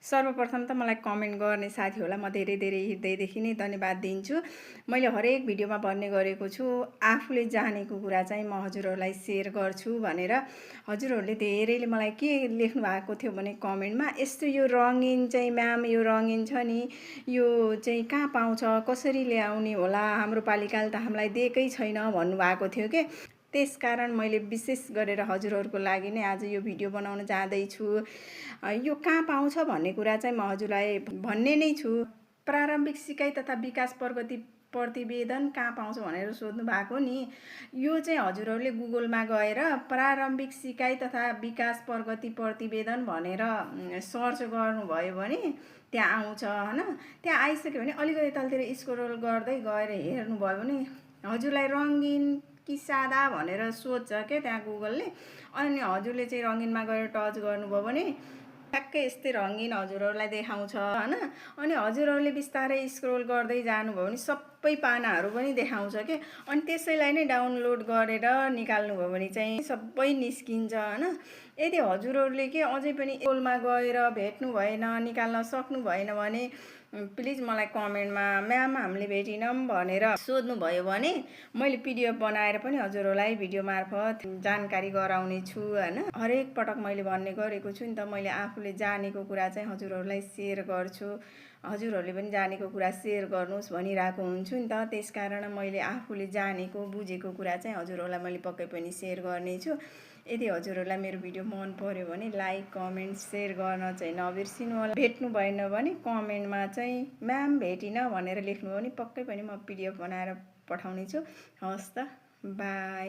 सर्वप्रथम त मलाई कमेन्ट गर्ने साथीहरूलाई म धेरै धेरै हृदयदेखि नै धन्यवाद दिन्छु। मैले हरेक भिडियोमा भन्ने गरेको छु, आफूले जानेको कुरा चाहिँ म हजुरहरूलाई सेयर गर्छु भनेर। हजुरहरूले धेरैले मलाई के लेख्नु भएको थियो भने कमेन्टमा, यस्तो यो रङ्गिन चाहिँ म्याम, यो रङ्गिन छ नि, यो चाहिँ कहाँ पाउँछ, कसरी ल्याउने होला, हाम्रो पालिकाले त हामीलाई दिएकै छैन भन्नुभएको थियो के। त्यसकारण मैले विशेष गरेर हजुरहरूको लागि नै आज यो भिडियो बनाउन जाँदैछु। यो कहाँ पाउँछ भन्ने कुरा चाहिँ म हजुरलाई भन्ने नै छु। प्रारम्भिक सिकाइ तथा विकास प्रगति प्रतिवेदन कहाँ पाउँछ भनेर सोध्नु भएको नि। यो चाहिँ हजुरहरूले गुगलमा गएर प्रारम्भिक सिकाइ तथा विकास प्रगति प्रतिवेदन भनेर सर्च गर्नुभयो भने त्यहाँ आउँछ हैन। त्यहाँ आइसक्यो भने अलिकति तलतिर स्क्रोल गर्दै गएर हेर्नुभयो भने हजुरलाई रङ्गिन कि सादा भनेर सोध्छ के त्यहाँ गुगलले। अनि हजुरले चाहिँ रङ्गिनमा गएर टच गर्नुभयो भने ठ्याक्कै यस्तै रङ्गिन हजुरहरूलाई देखाउँछ हैन। अनि हजुरहरूले बिस्तारै स्क्रोल गर्दै जानुभयो भने सबै पानाहरू पनि देखाउँछ के। अनि त्यसैलाई नै डाउनलोड गरेर निकाल्नुभयो भने चाहिँ सबै निस्किन्छ हैन। यदि हजुरहरूले के अझै पनि स्कुलमा गएर भेट्नु भएन, निकाल्न सक्नु भएन भने प्लिज मलाई कमेन्टमा म्याम हामीले भेटिनौँ भनेर सोध्नुभयो भने मैले पिडिएफ बनाएर पनि हजुरहरूलाई भिडियो मार्फत जानकारी गराउने छु हैन। हरेक पटक मैले भन्ने गरेको छु नि त, मैले आफूले जानेको कुरा चाहिँ हजुरहरूलाई सेयर गर्छु। हजुरहरूले पनि जानेको कुरा सेयर गर्नुहोस् भनिरहेको हुन्छु नि त। त्यसकारण मैले आफूले जानेको बुझेको कुरा चाहिँ हजुरहरूलाई मैले पक्कै पनि सेयर गर्नेछु। यदि हजुरहरूलाई मेरो भिडियो मन पर्यो भने लाइक, कमेन्ट, सेयर गर्न चाहिँ नबिर्सिनु होला। भेट्नु भएन भने कमेन्टमा चाहिँ म्याम भेटिन भनेर लेख्नुभयो भने पक्कै पनि म पिडिएफ बनाएर पठाउने छु। हवस् त, बाई।